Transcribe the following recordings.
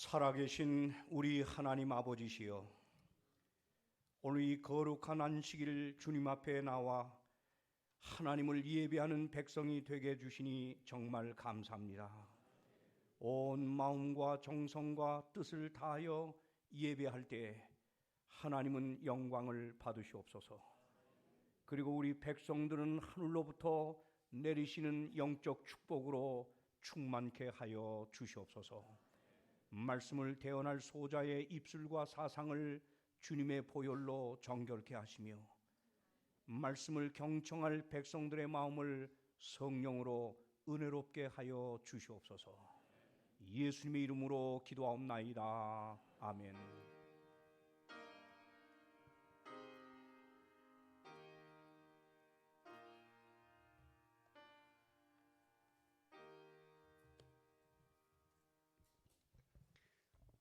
살아계신 우리 하나님 아버지시여, 오늘 이 거룩한 안식일 주님 앞에 나와 하나님을 예배하는 백성이 되게 해주시니 정말 감사합니다. 온 마음과 정성과 뜻을 다하여 예배할 때 하나님은 영광을 받으시옵소서. 그리고 우리 백성들은 하늘로부터 내리시는 영적 축복으로 충만케 하여 주시옵소서. 말씀을 대언할 소자의 입술과 사상을 주님의 보혈로 정결케 하시며, 말씀을 경청할 백성들의 마음을 성령으로 은혜롭게 하여 주시옵소서. 예수님의 이름으로 기도하옵나이다. 아멘.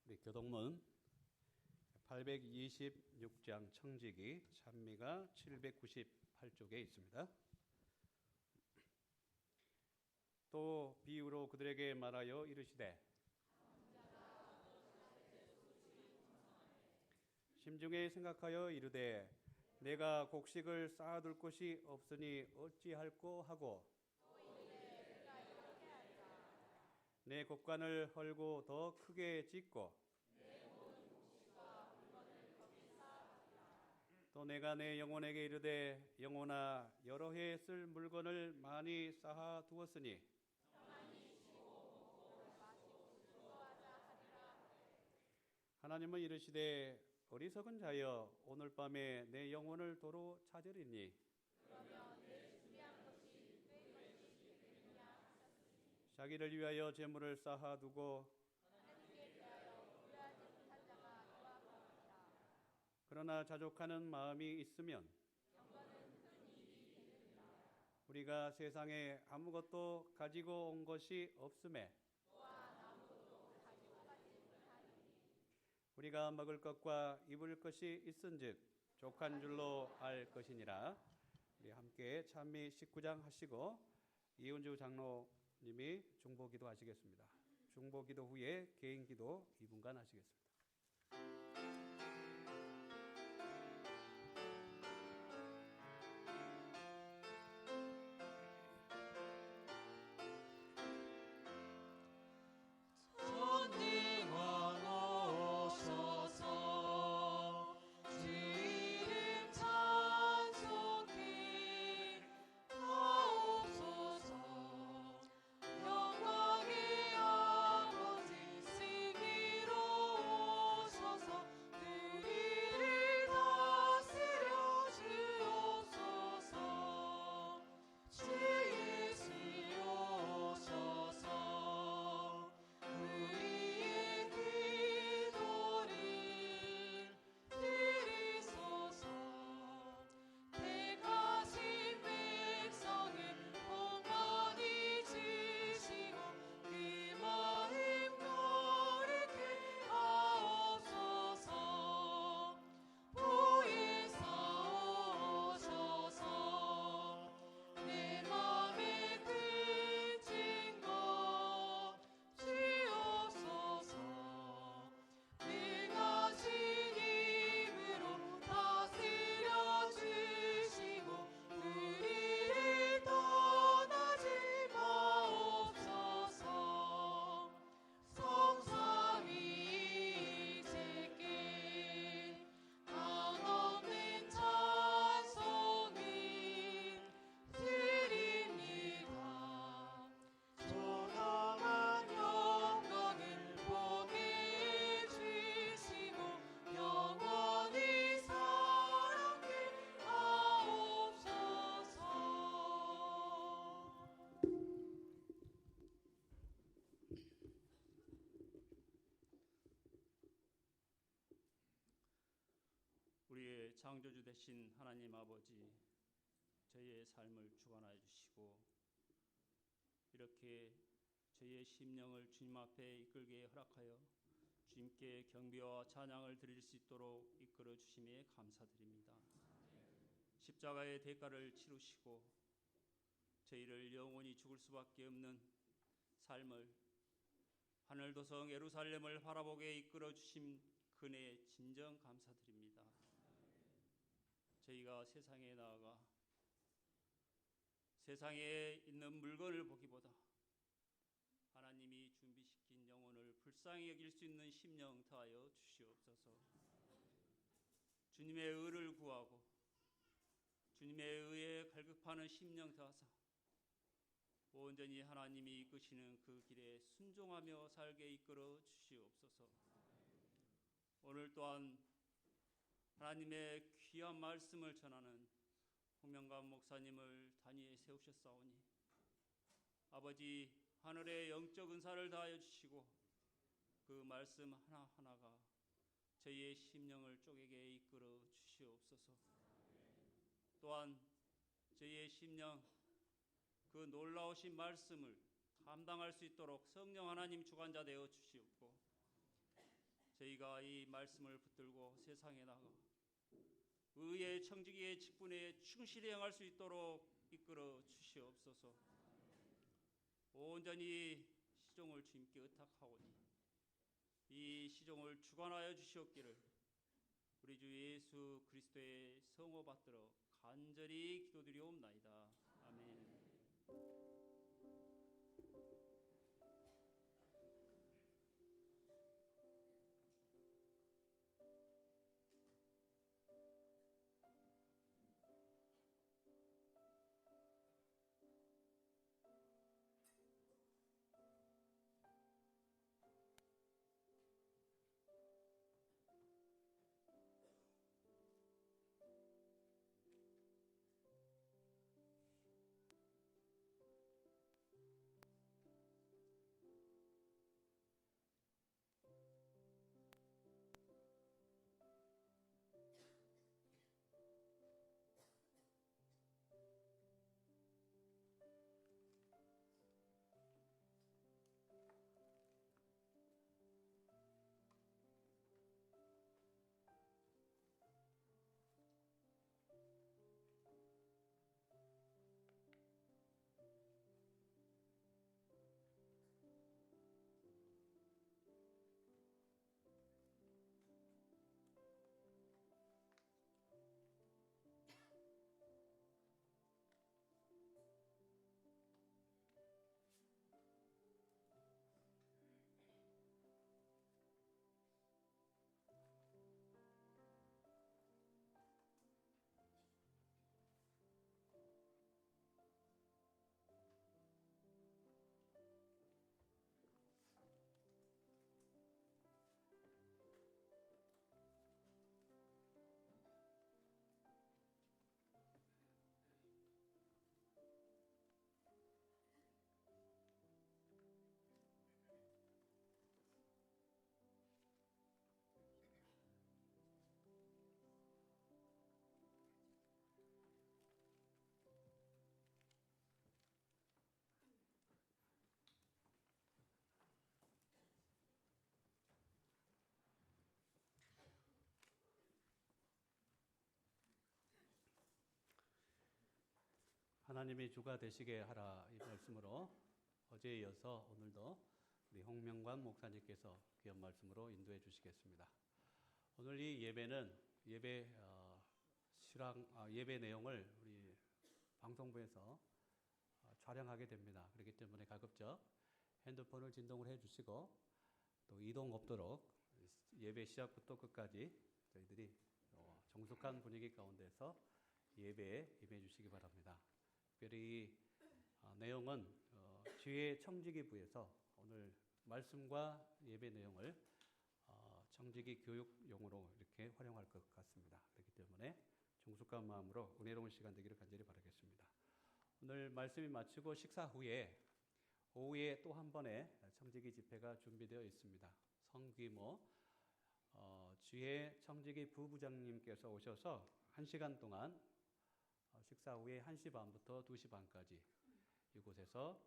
우리 교동문 826장 청지기 찬미가 798쪽에 있습니다. 또 비유로 그들에게 말하여 이르시되 심중에 생각하여 이르되 내가 곡식을 쌓아둘 곳이 없으니 어찌할꼬 하고 내 곡간을 헐고 더 크게 짓고 또 내가 내 영혼에게 이르되 영혼아 여러 해 쓸 물건을 많이 쌓아 두었으니 하나님은 이르시되 어리석은 자여 오늘 밤에 내 영혼을 도로 찾으리니 자기를 위하여 재물을 쌓아두고 그러나 자족하는 마음이 있으면 우리가 세상에 아무것도 가지고 온 것이 없음에 우리가 먹을 것과 입을 것이 있은즉 족한 줄로 알 것이니라. 우리 함께 찬미 19장 하시고 이은주 장로님이 중보기도 하시겠습니다. 중보기도 후에 개인기도 2분간 하시겠습니다. 우리의 창조주 되신 하나님 아버지, 저희의 삶을 주관하여 주시고 이렇게 저희의 심령을 주님 앞에 이끌게 허락하여 주님께 경배와 찬양을 드릴 수 있도록 이끌어 주심에 감사드립니다. 십자가의 대가를 치르시고 저희를 영원히 죽을 수밖에 없는 삶을 하늘 도성 예루살렘을 바라보게 이끌어 주신 그네 진정 감사드립니다. 저희가 세상에 나아가 세상에 있는 물건을 보기보다 하나님이 준비시킨 영혼을 불쌍히 여길 수 있는 심령 더하여 주시옵소서. 주님의 의를 구하고 주님의 의에 갈급하는 심령 더하사 온전히 하나님이 이끄시는 그 길에 순종하며 살게 이끌어 주시옵소서. 오늘 또한 하나님의 귀한 말씀을 전하는 홍명관 목사님을 단위에 세우셨사오니 아버지 하늘의 영적 은사를 다하여 주시고 그 말씀 하나하나가 저희의 심령을 쪼개게 이끌어 주시옵소서. 또한 저희의 심령 그 놀라우신 말씀을 감당할 수 있도록 성령 하나님 주관자 되어 주시옵고 저희가 이 말씀을 붙들고 세상에 나가 의의 청지기의 직분에 충실히 행할 수 있도록 이끌어 주시옵소서. 온전히 시종을 주님께 의탁하오니 이 시종을 주관하여 주시옵기를 우리 주 예수 그리스도의 성호 받들어 간절히 기도드리옵나이다. 아멘. 하나님이 주가 되시게 하라 이 말씀으로 어제에 이어서 오늘도 우리 홍명관 목사님께서 귀한 말씀으로 인도해 주시겠습니다. 오늘 이 예배는 예배 내용을 우리 방송부에서 촬영하게 됩니다. 그렇기 때문에 가급적 핸드폰을 진동을 해주시고 또 이동 없도록 예배 시작부터 끝까지 저희들이 정숙한 분위기 가운데서 예배에 임해 주시기 바랍니다. 특별히 내용은 주의 청지기부에서 오늘 말씀과 예배 내용을 청지기 교육용으로 이렇게 활용할 것 같습니다. 그렇기 때문에 정숙한 마음으로 은혜로운 시간 되기를 간절히 바라겠습니다. 오늘 말씀이 마치고 식사 후에 오후에 또 한 번의 청지기 집회가 준비되어 있습니다. 성규모 주의 청지기 부부장님께서 오셔서 1시간 동안 식사 후에 1시 반부터 2시 반까지 이곳에서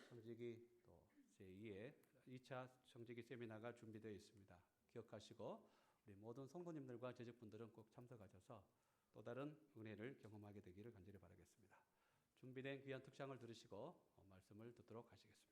청지기 또 제2의 2차 청지기 세미나가 준비되어 있습니다. 기억하시고 우리 모든 성도님들과 재직분들은 꼭 참석하셔서 또 다른 은혜를 경험하게 되기를 간절히 바라겠습니다. 준비된 귀한 특상을 들으시고 말씀을 듣도록 하시겠습니다.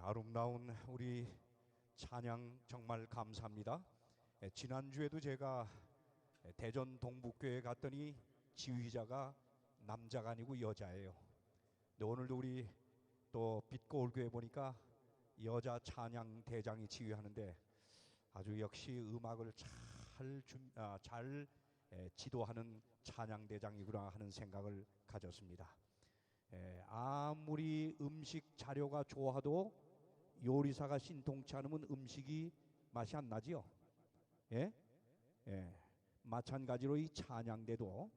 아름다운 우리 찬양 정말 감사합니다. 지난주에도 제가 대전 동북교회 갔더니 지휘자가 남자가 아니고 여자예요. 근데 오늘도 우리 또 빛고울교회 보니까 여자 찬양 대장이 지휘하는데 아주 역시 음악을 잘 지도하는 찬양 대장이구나 하는 생각을 가졌습니다. 아무리 음식 자료가 좋아도 요리사가 신통치 않으면 음식이 맛이 안 나지요. 예? 마찬가지로 이 찬양대도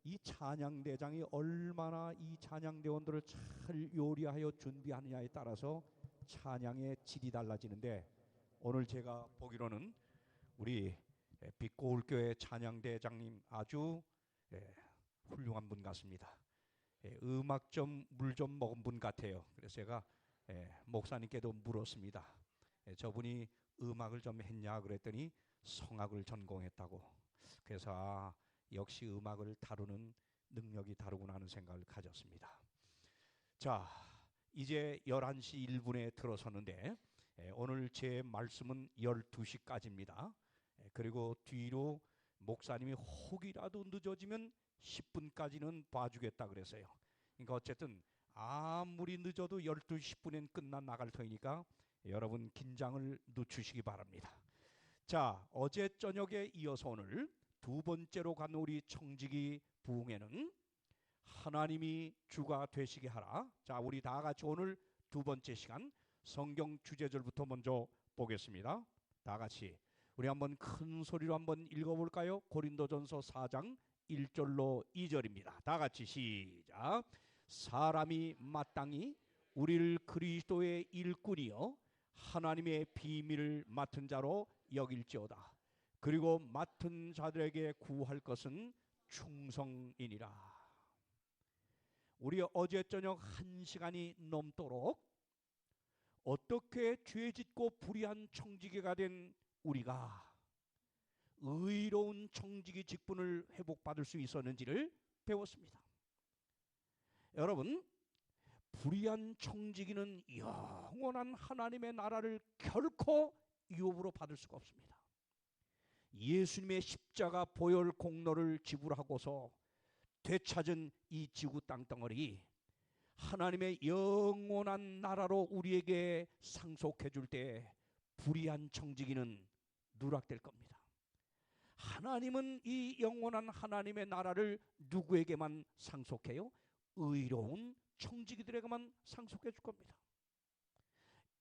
이 찬양대장이 얼마나 이 찬양대원들을 잘 요리하여 준비하느냐에 따라서 찬양의 질이 달라지는데, 오늘 제가 보기로는 우리 빛고울교회 찬양대장님 아주 훌륭한 분 같습니다. 음악 좀 물 좀 먹은 분 같아요. 그래서 제가 목사님께도 물었습니다. 저분이 음악을 좀 했냐 그랬더니 성악을 전공했다고. 그래서 역시 음악을 다루는 능력이 다르구나 하는 생각을 가졌습니다. 자, 이제 11시 1분에 들어섰는데 오늘 제 말씀은 12시까지입니다. 그리고 뒤로 목사님이 혹이라도 늦어지면 10분까지는 봐주겠다 그랬어요. 그러니까 어쨌든 아무리 늦어도 12시 10분엔 끝나 나갈 터이니까 여러분 긴장을 늦추시기 바랍니다. 자, 어제 저녁에 이어서 오늘 두 번째로 간 우리 청지기 부흥회는 하나님이 주가 되시게 하라. 자, 우리 다 같이 오늘 두 번째 시간 성경 주제절부터 먼저 보겠습니다. 다 같이 우리 한번 큰 소리로 한번 읽어볼까요? 고린도전서 4장 1절로 2절입니다. 다 같이 시작. 사람이 마땅히 우리를 그리스도의 일꾼이요 하나님의 비밀을 맡은 자로 여길지어다. 그리고 맡은 자들에게 구할 것은 충성이니라. 우리 어제 저녁 1시간이 넘도록 어떻게 죄짓고 불의한 청지기가 된 우리가 의로운 청지기 직분을 회복받을 수 있었는지를 배웠습니다. 여러분, 불의한 청지기는 영원한 하나님의 나라를 결코 유업으로 받을 수가 없습니다. 예수님의 십자가 보혈 공로를 지불하고서 되찾은 이 지구 땅덩어리 하나님의 영원한 나라로 우리에게 상속해 줄 때 불의한 청지기는 누락될 겁니다. 하나님은 이 영원한 하나님의 나라를 누구에게만 상속해요? 의로운 청지기들에게만 상속해 줄 겁니다.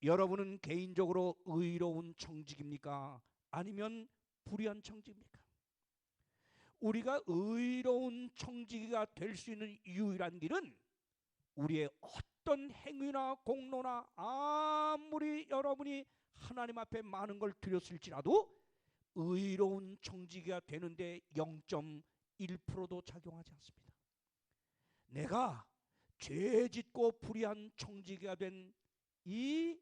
여러분은 개인적으로 의로운 청지기입니까? 아니면 불의한 청지기입니까? 우리가 의로운 청지기가 될 수 있는 유일한 길은 우리의 어떤 행위나 공로나 아무리 여러분이 하나님 앞에 많은 걸 드렸을지라도 의로운 청지기가 되는데 0.1%도 작용하지 않습니다. 내가 죄짓고 불의한 청지기가 된 이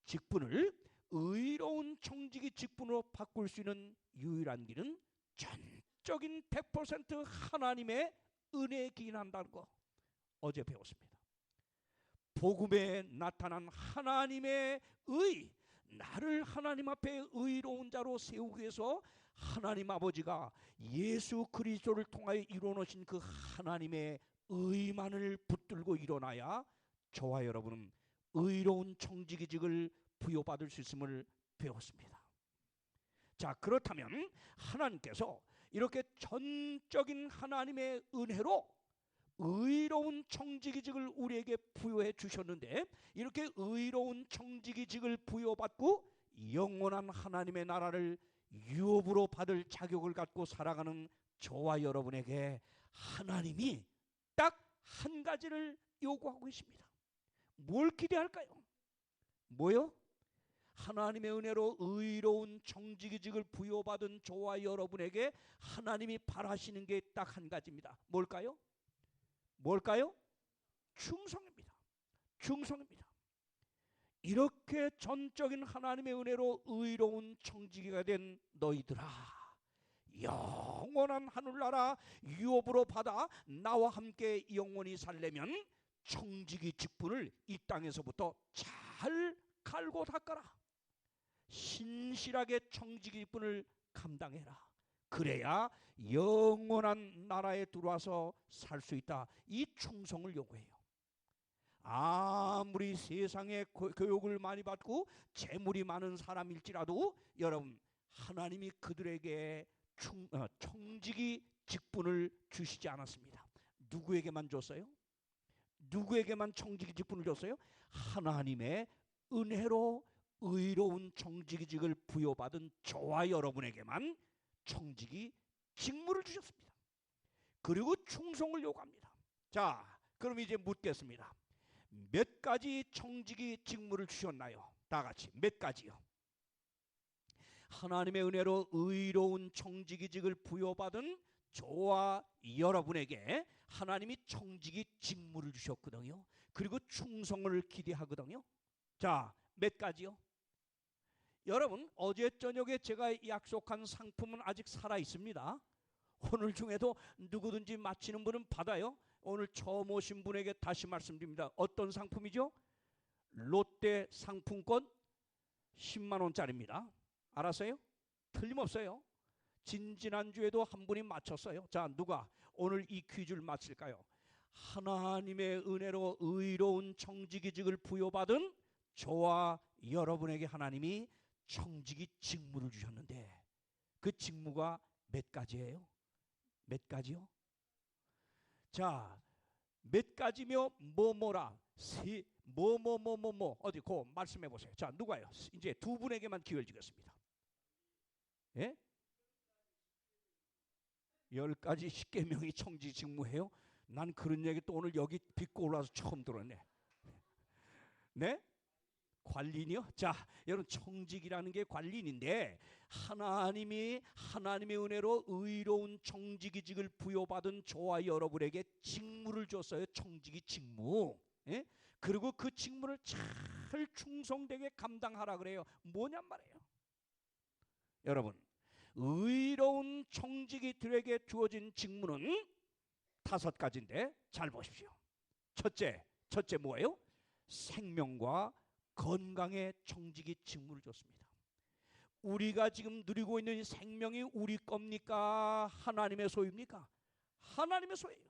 직분을 의로운 청지기 직분으로 바꿀 수 있는 유일한 길은 전적인 100% 하나님의 은혜에 기인한다는 거 어제 배웠습니다. 복음에 나타난 하나님의 의, 나를 하나님 앞에 의로운 자로 세우기 위해서 하나님 아버지가 예수 그리스도를 통하여 이루어놓으신 그 하나님의 의만을 붙들고 일어나야 저와 여러분은 의로운 청지기직을 부여받을 수 있음을 배웠습니다. 자, 그렇다면 하나님께서 이렇게 전적인 하나님의 은혜로 의로운 청지기직을 우리에게 부여해 주셨는데, 이렇게 의로운 청지기직을 부여받고 영원한 하나님의 나라를 유업으로 받을 자격을 갖고 살아가는 저와 여러분에게 하나님이 딱 한 가지를 요구하고 계십니다. 뭘 기대할까요? 뭐요? 하나님의 은혜로 의로운 청지기직을 부여받은 저와 여러분에게 하나님이 바라시는 게 딱 한 가지입니다. 뭘까요? 뭘까요? 충성입니다. 충성입니다. 이렇게 전적인 하나님의 은혜로 의로운 청지기가 된 너희들아, 영원한 하늘나라 유업으로 받아 나와 함께 영원히 살려면 청지기 직분을 이 땅에서부터 잘 갈고 닦아라. 신실하게 청지기 직분을 감당해라. 그래야 영원한 나라에 들어와서 살 수 있다. 이 충성을 요구해요. 아무리 세상에 교육을 많이 받고 재물이 많은 사람일지라도 여러분, 하나님이 그들에게 청지기 직분을 주시지 않았습니다. 누구에게만 줬어요? 누구에게만 청지기 직분을 줬어요? 하나님의 은혜로 의로운 청지기직을 부여받은 저와 여러분에게만 청지기 직무를 주셨습니다. 그리고 충성을 요구합니다. 자, 그럼 이제 묻겠습니다. 몇 가지 청지기 직무를 주셨나요? 다 같이 몇 가지요? 하나님의 은혜로 의로운 청지기직을 부여받은 저와 여러분에게 하나님이 청지기 직무를 주셨거든요. 그리고 충성을 기대하거든요. 자, 몇 가지요? 여러분, 어제 저녁에 제가 약속한 상품은 아직 살아 있습니다. 오늘 중에도 누구든지 마치는 분은 받아요. 오늘 처음 오신 분에게 다시 말씀드립니다. 어떤 상품이죠? 롯데 상품권 10만 원짜리입니다. 알았어요? 틀림없어요. 지난주에도 한 분이 맞췄어요. 자, 누가 오늘 이 퀴즈를 맞힐까요? 하나님의 은혜로 의로운 청지기직을 부여받은 저와 여러분에게 하나님이 청지기 직무를 주셨는데 그 직무가 몇 가지예요? 몇 가지요? 자, 몇 가지며 뭐뭐라 뭐뭐뭐뭐뭐 어디 고 말씀해 보세요. 자, 누가요? 이제 두 분에게만 기회를 주겠습니다. 예? 10가지 10계명이 청지기 직무예요? 난 그런 얘기 또 오늘 여기 빚고 올라와서 처음 들었네. 네? 관리인이요? 자, 여러분, 청지기라는 게 관리인인데 하나님의 은혜로 의로운 청지기직을 부여받은 저와 여러분에게 직무를 줬어요. 청지기 직무. 예? 그리고 그 직무를 잘 충성되게 감당하라 그래요. 뭐냔 말이에요. 여러분, 의로운 청지기들에게 주어진 직무는 5가지인데 잘 보십시오. 첫째 뭐예요? 생명과 건강의 청지기 직무를 줬습니다. 우리가 지금 누리고 있는 생명이 우리 겁니까? 하나님의 소유입니까? 하나님의 소유예요.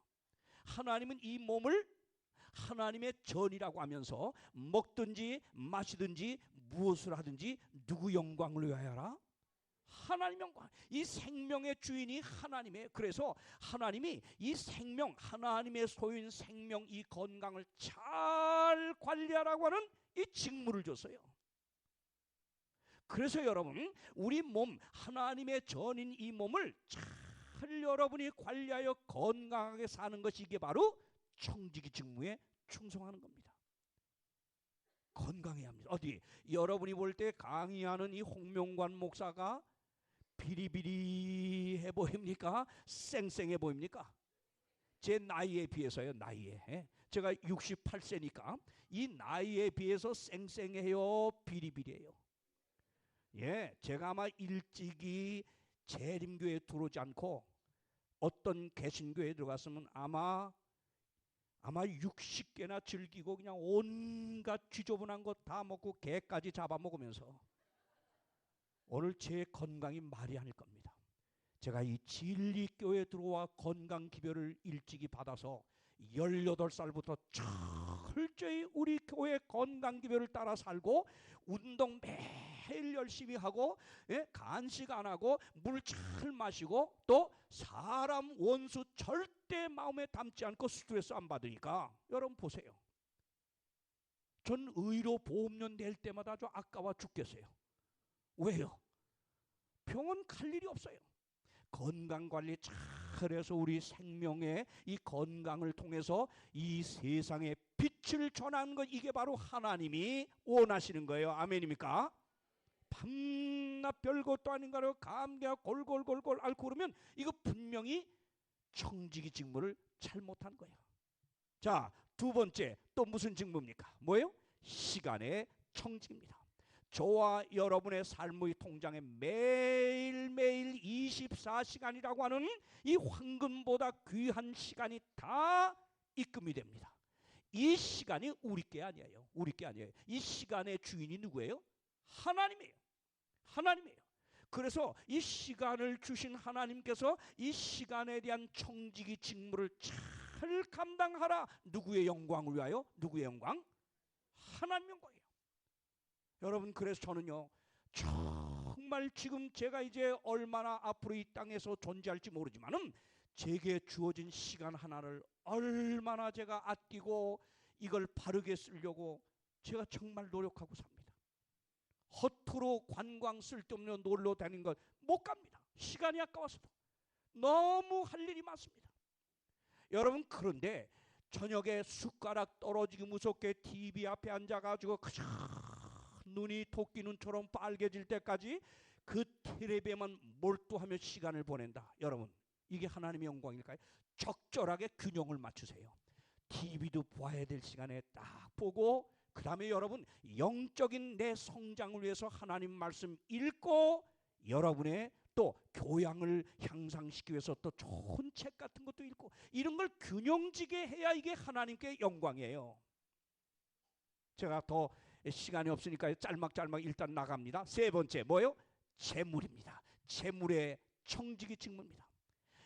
하나님은 이 몸을 하나님의 전이라고 하면서 먹든지 마시든지 무엇을 하든지 누구 영광을 위하여 하라? 하나님 영광. 이 생명의 주인이 하나님이에요. 그래서 하나님이 이 생명, 하나님의 소유인 생명, 이 건강을 잘 관리하라고 하는 이 직무를 줬어요. 그래서 여러분, 우리 몸, 하나님의 전인 이 몸을 잘 여러분이 관리하여 건강하게 사는 것이 이게 바로 청지기 직무에 충성하는 겁니다. 건강해야 합니다. 어디 여러분이 볼 때 강의하는 이 홍명관 목사가 비리비리해 보입니까? 쌩쌩해 보입니까? 제 나이에 비해서요. 나이에 제가 68세니까 이 나이에 비해서 쌩쌩해요? 비리비리해요? 예, 제가 아마 일찍이 재림교회에 들어오지 않고 어떤 개신교회에 들어갔으면 아마 60개나 즐기고 그냥 온갖 쥐조분한 거 다 먹고 개까지 잡아먹으면서 오늘 제 건강이 말이 아닐 겁니다. 제가 이 진리교회에 들어와 건강기별을 일찍이 받아서 18살부터 철저히 우리 교회 건강기별을 따라 살고 운동 매일 열심히 하고, 예? 간식 안 하고 물 잘 마시고 또 사람 원수 절대 마음에 담지 않고 스트레스 안 받으니까 여러분 보세요. 전 의료 보험료 낼 때마다 아주 아까워 죽겠어요. 왜요? 병원 갈 일이 없어요. 건강관리 잘해서 우리 생명의 이 건강을 통해서 이 세상에 빛을 전하는 것, 이게 바로 하나님이 원하시는 거예요. 아멘입니까? 밤낮 별것도 아닌 거로 감기가 골골골골 앓고 그러면 이거 분명히 청지기 직무를 잘못한 거예요. 자, 두 번째 또 무슨 직무입니까? 뭐예요? 시간의 청지기입니다. 저와 여러분의 삶의 통장에 매일매일 24시간이라고 하는 이 황금보다 귀한 시간이 다 입금이 됩니다. 이 시간이 우리 게 아니에요. 우리 게 아니에요. 이 시간의 주인이 누구예요? 하나님이에요. 하나님이에요. 그래서 이 시간을 주신 하나님께서 이 시간에 대한 청지기 직무를 잘 감당하라. 누구의 영광을 위하여? 누구의 영광? 하나님 영광이에요. 여러분, 그래서 저는요, 정말 지금 제가 이제 얼마나 앞으로 이 땅에서 존재할지 모르지만은 제게 주어진 시간 하나를 얼마나 제가 아끼고 이걸 바르게 쓰려고 제가 정말 노력하고 삽니다. 허투루 관광 쓸데없는 놀러 다니는 것 못 갑니다. 시간이 아까워서도. 너무 할 일이 많습니다. 여러분, 그런데 저녁에 숟가락 떨어지기 무섭게 TV 앞에 앉아가지고 그저 눈이 토끼 눈처럼 빨개질 때까지 그 텔레비에만 몰두하며 시간을 보낸다. 여러분, 이게 하나님의 영광일까요? 적절하게 균형을 맞추세요. TV도 봐야 될 시간에 딱 보고, 그 다음에 여러분, 영적인 내 성장을 위해서 하나님 말씀 읽고, 여러분의 또 교양을 향상시키기 위해서 또 좋은 책 같은 것도 읽고, 이런 걸 균형지게 해야 이게 하나님께 영광이에요. 제가 더 시간이 없으니까 짤막짤막 일단 나갑니다. 세 번째 뭐예요? 재물입니다. 재물의 청지기 직무입니다.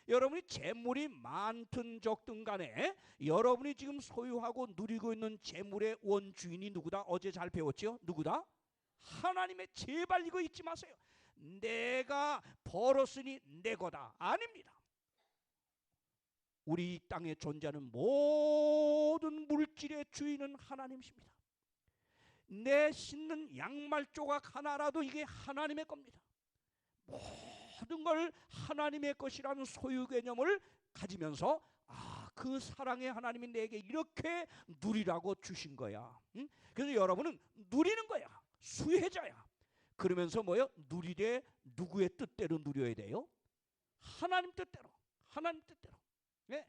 여러분이 재물이 많든 적든 간에 여러분이 지금 소유하고 누리고 있는 재물의 원주인이 누구다? 어제 잘 배웠죠? 누구다? 하나님의. 제발 이거 잊지 마세요. 내가 벌었으니 내 거다. 아닙니다. 우리 땅에 존재하는 모든 물질의 주인은 하나님이십니다. 내 신는 양말 조각 하나라도 이게 하나님의 겁니다. 모든 걸 하나님의 것이라는 소유 개념을 가지면서, 아, 그 사랑의 하나님이 내게 이렇게 누리라고 주신 거야. 응? 그래서 여러분은 누리는 거야. 수혜자야. 그러면서 뭐요? 누리되 누구의 뜻대로 누려야 돼요? 하나님 뜻대로. 하나님 뜻대로. 네.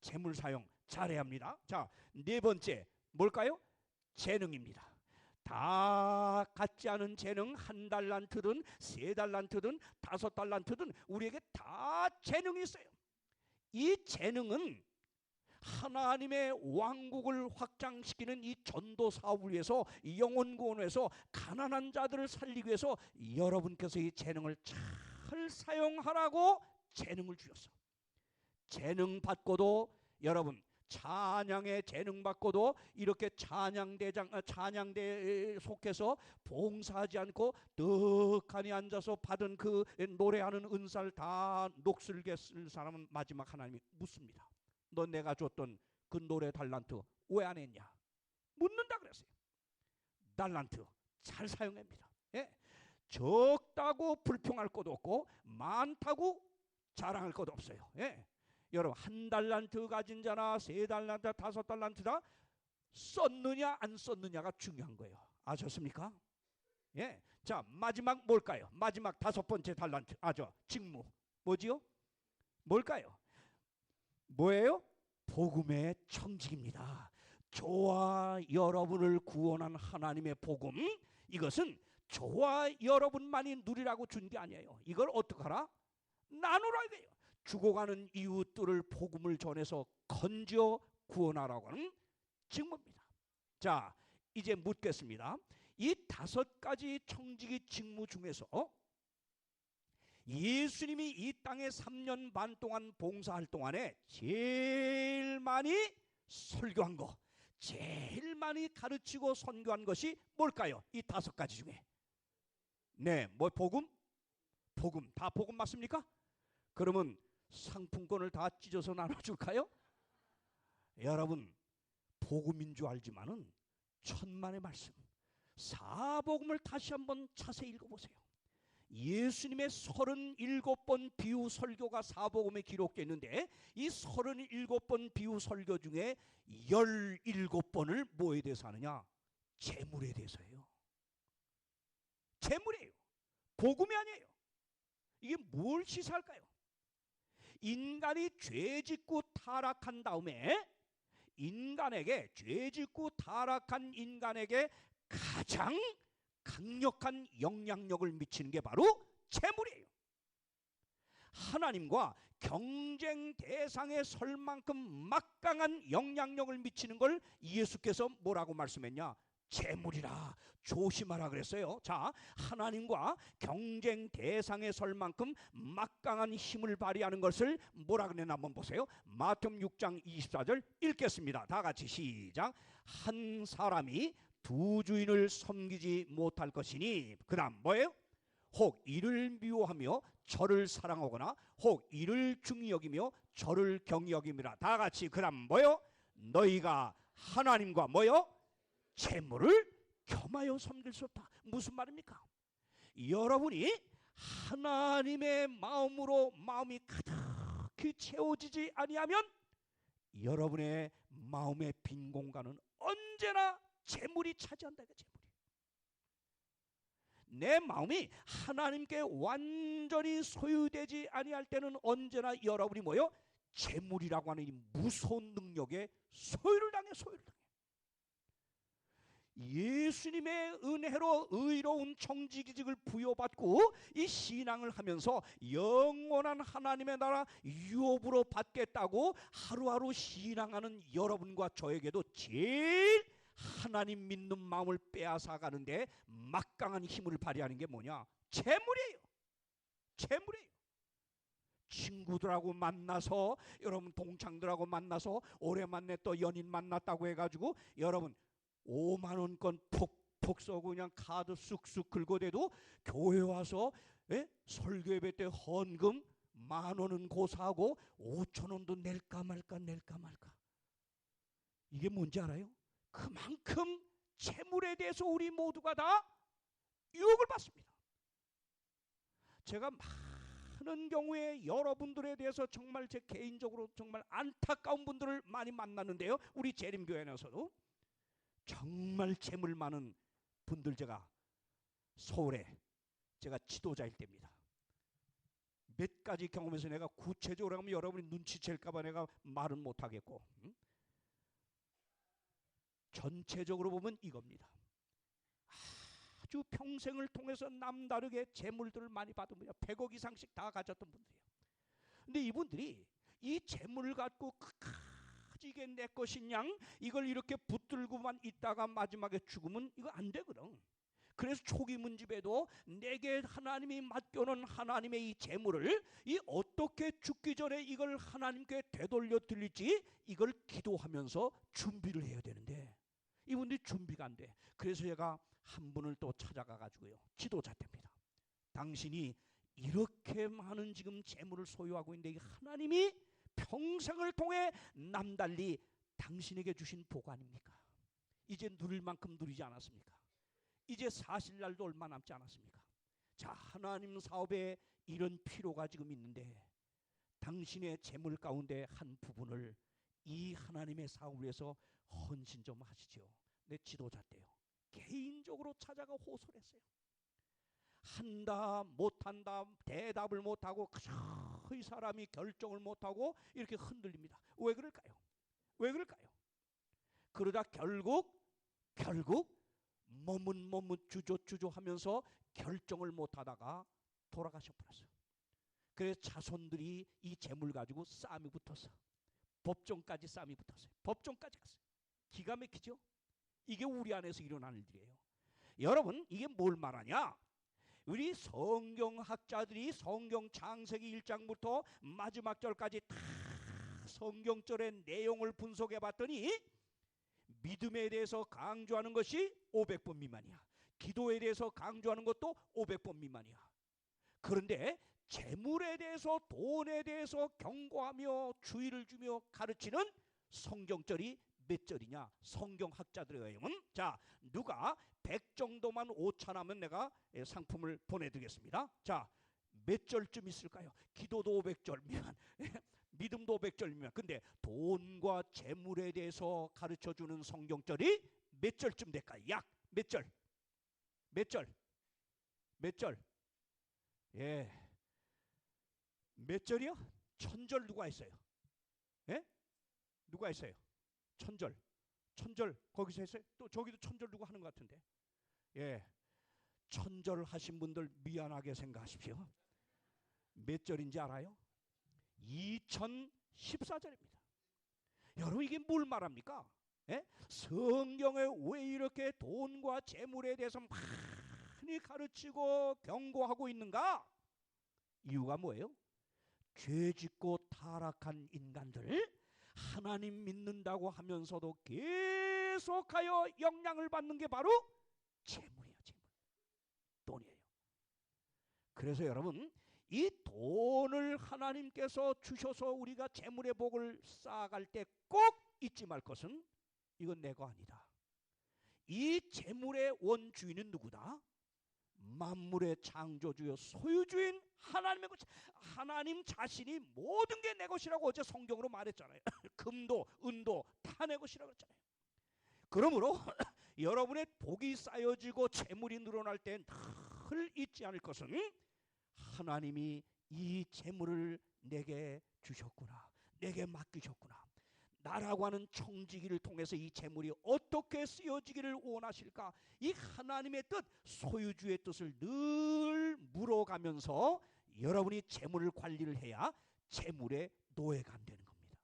재물 사용 잘해야 합니다. 자, 네 번째 뭘까요? 재능입니다. 다 같지 않은 재능, 1달란트든 3달란트든 5달란트든 우리에게 다 재능이 있어요. 이 재능은 하나님의 왕국을 확장시키는 이 전도 사업을 위해서, 이 영혼 구원을 위해서, 가난한 자들을 살리기 위해서 여러분께서 이 재능을 잘 사용하라고 재능을 주셨어. 재능 받고도, 여러분 찬양의 재능 받고도 이렇게 찬양대에 속해서 봉사하지 않고 떡하니 앉아서 받은 그 노래하는 은사를 다 녹슬게 쓸 사람은 마지막 하나님이 묻습니다. 너 내가 줬던 그 노래 달란트 왜 안 했냐? 묻는다 그랬어요. 달란트 잘 사용합니다. 예? 적다고 불평할 것도 없고 많다고 자랑할 것도 없어요. 예? 여러분, 1달란트 가진 자나 3달란트, 5달란트다 썼느냐 안 썼느냐가 중요한 거예요. 아셨습니까? 예. 자, 마지막 뭘까요? 마지막 5번째 달란트, 직무 뭐지요? 뭘까요? 뭐예요? 복음의 청직입니다. 저와 여러분을 구원한 하나님의 복음, 이것은 저와 여러분만이 누리라고 준 게 아니에요. 이걸 어떻게 하라? 나누라 돼요. 죽어가는 이웃들을 복음을 전해서 건져 구원하라고 하는 직무입니다. 자, 이제 묻겠습니다. 이 5가지 청지기 직무 중에서 예수님이 이 땅에 3년 반 동안 봉사할 동안에 제일 많이 설교한 거, 제일 많이 가르치고 선교한 것이 뭘까요? 이 5가지 중에. 네, 뭐 복음? 복음. 다 복음 맞습니까? 그러면 상품권을 다 찢어서 나눠줄까요? 여러분, 복음인 줄 알지만은 천만의 말씀, 사복음을 다시 한번 자세히 읽어보세요. 예수님의 37번 비유 설교가 사복음에 기록되어 있는데, 이 37번 비유 설교 중에 17번을 뭐에 대해서 하느냐? 재물에 대해서예요. 재물이에요. 복음이 아니에요. 이게 뭘 시사할까요? 인간이 죄짓고 타락한 다음에 죄짓고 타락한 인간에게 가장 강력한 영향력을 미치는 게 바로 재물이에요. 하나님과 경쟁 대상에 설 만큼 막강한 영향력을 미치는 걸 예수께서 뭐라고 말씀했냐? 재물이라 조심하라 그랬어요. 자, 하나님과 경쟁 대상에 설 만큼 막강한 힘을 발휘하는 것을 뭐라 그랬나 한번 보세요. 마태복음 6장 24절 읽겠습니다. 다 같이 시작. 한 사람이 두 주인을 섬기지 못할 것이니, 그 다음 뭐예요? 혹 이를 미워하며 저를 사랑하거나 혹 이를 중히 여기며 저를 경히 여김이라. 다 같이 그 다음 뭐예요? 너희가 하나님과 뭐예요? 재물을 겸하여 섬길 수 없다. 무슨 말입니까? 여러분이 하나님의 마음으로 마음이 가득히 채워지지 아니하면 여러분의 마음의 빈 공간은 언제나 재물이 차지한다. 재물이. 내 마음이 하나님께 완전히 소유되지 아니할 때는 언제나 여러분이 뭐요? 재물이라고 하는 이 무서운 능력에 소유를 당해. 예수님의 은혜로 의로운 청지기직을 부여받고 이 신앙을 하면서 영원한 하나님의 나라 유업으로 받겠다고 하루하루 신앙하는 여러분과 저에게도 제일 하나님 믿는 마음을 빼앗아 가는데 막강한 힘을 발휘하는 게 뭐냐? 재물이에요. 친구들하고 만나서, 여러분 동창들하고 만나서 오래만에 또 연인 만났다고 해가지고 여러분 5만 원권 폭폭 써고 그냥 카드 쑥쑥 긁어대도 교회 와서 설교 예배 때 헌금 10,000원은 고사하고 5,000원도 낼까 말까. 이게 뭔지 알아요? 그만큼 재물에 대해서 우리 모두가 다 유혹을 받습니다. 제가 많은 경우에 여러분들에 대해서 정말 제 개인적으로 정말 안타까운 분들을 많이 만났는데요. 우리 재림교회에서도 정말 재물 많은 분들, 제가 서울에 제가 지도자일 때입니다. 몇 가지 경험에서 내가 구체적으로 하면 여러분이 눈치챌까 봐 내가 말은 못하겠고, 전체적으로 보면 이겁니다. 아주 평생을 통해서 남다르게 재물들을 많이 받은 분이야. 100억 이상씩 다 가졌던 분들이에요. 근데 이분들이 이 재물을 갖고 이게 내 것인 양 이걸 이렇게 붙들고만 있다가 마지막에 죽으면 이거 안 되거든. 그래서 초기 문집에도 내게 하나님이 맡겨놓은 하나님의 이 재물을 이 어떻게 죽기 전에 이걸 하나님께 되돌려 드릴지 이걸 기도하면서 준비를 해야 되는데 이분들이 준비가 안 돼. 그래서 제가 한 분을 또 찾아가 가지고요, 지도자 됩니다. 당신이 이렇게 많은 지금 재물을 소유하고 있는데 이 하나님이 평생을 통해 남달리 당신에게 주신 복 아닙니까? 이제 누릴 만큼 누리지 않았습니까? 이제 사실 날도 얼마 남지 않았습니까? 자, 하나님 사업에 이런 필요가 지금 있는데 당신의 재물 가운데 한 부분을 이 하나님의 사업을 위해서 헌신 좀 하시죠. 내 지도자 때요, 개인적으로 찾아가 호소를 했어요. 한다 못한다 대답을 못하고 이 사람이 결정을 못하고 이렇게 흔들립니다. 왜 그럴까요? 그러다 결국 머뭇 주저주저 하면서 결정을 못하다가 돌아가셔 버렸어요. 그래서 자손들이 이 재물 가지고 싸움이 붙었어. 법정까지 싸움이 붙었어요. 법정까지 갔어요. 기가 막히죠? 이게 우리 안에서 일어나는 일이에요. 여러분, 이게 뭘 말하냐? 우리 성경학자들이 성경 창세기 1장부터 마지막 절까지 다 성경절의 내용을 분석해 봤더니 믿음에 대해서 강조하는 것이 500번 미만이야. 기도에 대해서 강조하는 것도 500번 미만이야. 그런데 재물에 대해서, 돈에 대해서 경고하며 주의를 주며 가르치는 성경절이 몇 절이냐? 성경학자들에 의하면, 자, 누가 100 정도만 오찬하면 내가 상품을 보내드리겠습니다. 자, 몇 절쯤 있을까요? 기도도 500절 미만, 믿음도 500절 미만. 근데 돈과 재물에 대해서 가르쳐주는 성경절이 몇 절쯤 될까요? 약 몇 절? 예, 몇 절이요? 1000절 누가 있어요? 예? 누가 있어요? 1000절 거기서 했어요? 또 저기도 1000절 누가 하는 것 같은데. 예, 1000절 하신 분들 미안하게 생각하십시오. 몇 절인지 알아요? 2014절입니다. 여러분 이게 뭘 말합니까? 예? 성경에 왜 이렇게 돈과 재물에 대해서 많이 가르치고 경고하고 있는가? 이유가 뭐예요? 죄짓고 타락한 인간들, 하나님 믿는다고 하면서도 계속하여 영향을 받는 게 바로 재물이에요. 재물. 돈이에요. 그래서 여러분 이 돈을 하나님께서 주셔서 우리가 재물의 복을 쌓아갈 때 꼭 잊지 말 것은 이건 내 거 아니다. 이 재물의 원주인은 누구다? 만물의 창조주요 소유주인 하나님의 것. 하나님 자신이 모든 게 내 것이라고 어제 성경으로 말했잖아요. 금도 은도 다 내 것이라고 했잖아요. 그러므로 여러분의 복이 쌓여지고 재물이 늘어날 때 늘 잊지 않을 것은 하나님이 이 재물을 내게 주셨구나, 내게 맡기셨구나. 나라고 하는 청지기를 통해서 이 재물이 어떻게 쓰여지기를 원하실까? 이 하나님의 뜻, 소유주의 뜻을 늘 물어가면서 여러분이 재물을 관리를 해야 재물의 노예가 안 되는 겁니다.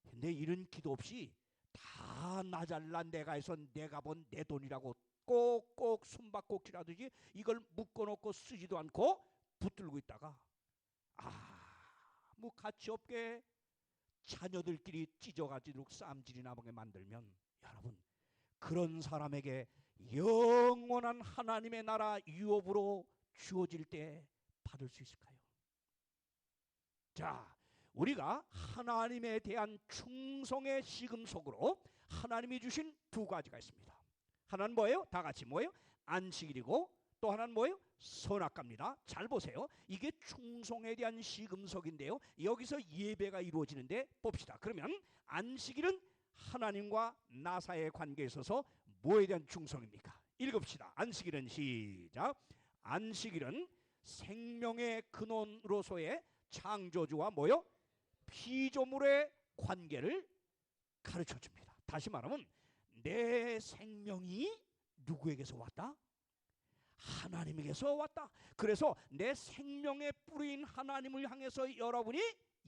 근데 이런 기도 없이 다 나 잘난 내가 해서 내가 번 내 돈이라고 꼭꼭 숨바꼭질하듯이 이걸 묶어놓고 쓰지도 않고 붙들고 있다가 아무 가치 없게 자녀들끼리 찢어가지고 쌈질이나 보게 만들면 여러분 그런 사람에게 영원한 하나님의 나라 유업으로 주어질 때 받을 수 있을까요? 자, 우리가 하나님에 대한 충성의 시금 속으로 하나님이 주신 두 가지가 있습니다. 하나는 뭐예요? 다 같이 뭐예요? 안식일이고 또 하나는 뭐예요? 선악과입니다. 잘 보세요. 이게 충성에 대한 시금석인데요. 여기서 예배가 이루어지는데 봅시다. 그러면 안식일은 하나님과 나 사이의 관계에 있어서 뭐에 대한 충성입니까? 읽읍시다. 안식일은 시작. 안식일은 생명의 근원으로서의 창조주와 뭐요? 피조물의 관계를 가르쳐 줍니다. 다시 말하면 내 생명이 누구에게서 왔다? 하나님에게서 왔다. 그래서 내 생명의 뿌리인 하나님을 향해서 여러분이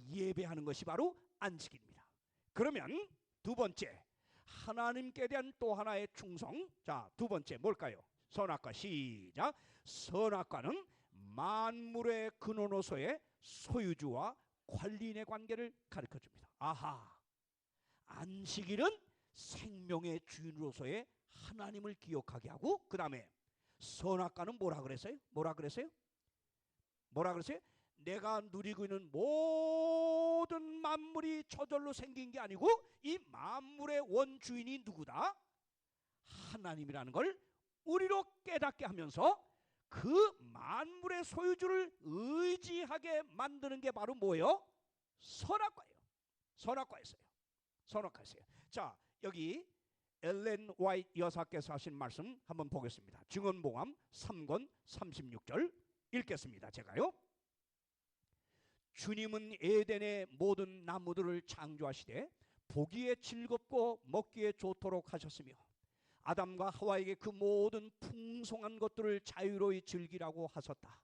예배하는 것이 바로 안식입니다. 그러면 두 번째, 하나님께 대한 또 하나의 충성. 자, 두 번째 뭘까요? 선악과 시작. 선악과는 만물의 근원으로서의 소유주와 관리인의 관계를 가르쳐 줍니다. 아하, 안식일은 생명의 주인으로서의 하나님을 기억하게 하고, 그 다음에 선악과는 뭐라 그랬어요? 뭐라 그랬어요? 뭐라 그랬어요? 내가 누리고 있는 모든 만물이 저절로 생긴 게 아니고 이 만물의 원주인이 누구다? 하나님이라는 걸 우리로 깨닫게 하면서 그 만물의 소유주를 의지하게 만드는 게 바로 뭐예요? 선악과예요. 선악과였어요. 선악과였어요. 자, 여기 엘렌 화이트 여사께서 하신 말씀 한번 보겠습니다. 증언봉암 3권 36절 읽겠습니다. 제가요. 주님은 에덴의 모든 나무들을 창조하시되 보기에 즐겁고 먹기에 좋도록 하셨으며 아담과 하와에게 그 모든 풍성한 것들을 자유로이 즐기라고 하셨다.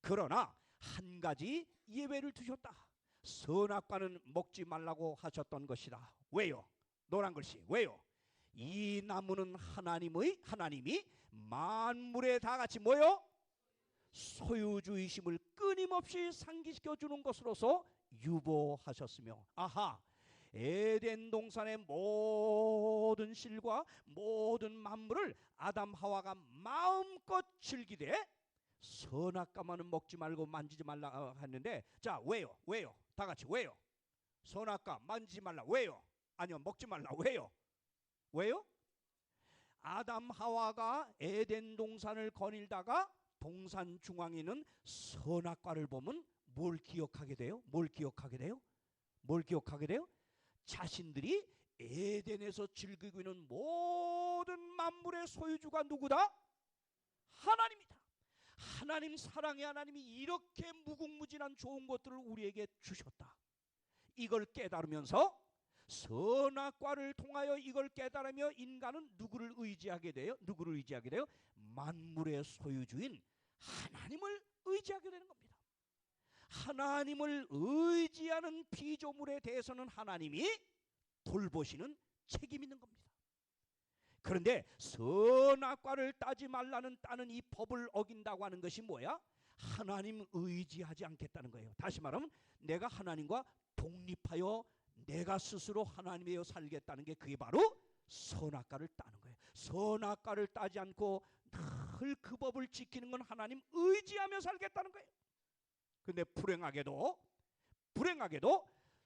그러나 한 가지 예외를 두셨다. 선악과는 먹지 말라고 하셨던 것이다. 왜요? 노란 글씨 왜요? 이 나무는 하나님이 만물에 다 같이 뭐요? 소유주의심을 끊임없이 상기시켜 주는 것으로서 유보하셨으며, 아하, 에덴 동산의 모든 실과 모든 만물을 아담 하와가 마음껏 즐기되 선악과만은 먹지 말고 만지지 말라 했는데, 자, 왜요? 왜요? 다 같이 왜요? 선악과 만지지 말라. 왜요? 아니요, 먹지 말라. 왜요? 왜요? 아담 하와가 에덴 동산을 거닐다가 동산 중앙에 있는 선악과를 보면 뭘 기억하게 돼요? 뭘 기억하게 돼요? 뭘 기억하게 돼요? 자신들이 에덴에서 즐기고 있는 모든 만물의 소유주가 누구다? 하나님이다. 하나님, 사랑의 하나님이 이렇게 무궁무진한 좋은 것들을 우리에게 주셨다. 이걸 깨달으면서 선악과를 통하여 이걸 깨달으며 인간은 누구를 의지하게 돼요? 누구를 의지하게 돼요? 만물의 소유주인 하나님을 의지하게 되는 겁니다. 하나님을 의지하는 피조물에 대해서는 하나님이 돌보시는 책임이 있는 겁니다. 그런데 선악과를 따지 말라는 따는 이 법을 어긴다고 하는 것이 뭐야? 하나님 의지하지 않겠다는 거예요. 다시 말하면 내가 하나님과 독립하여 내가 스스로 하나님이여 살겠다는 게 그게 바로 선악과를 따는 거예요. 선악과를 따지 않고 늘 그 법을 지키는 건 하나님 의지하며 살겠다는 거예요. 근데 불행하게도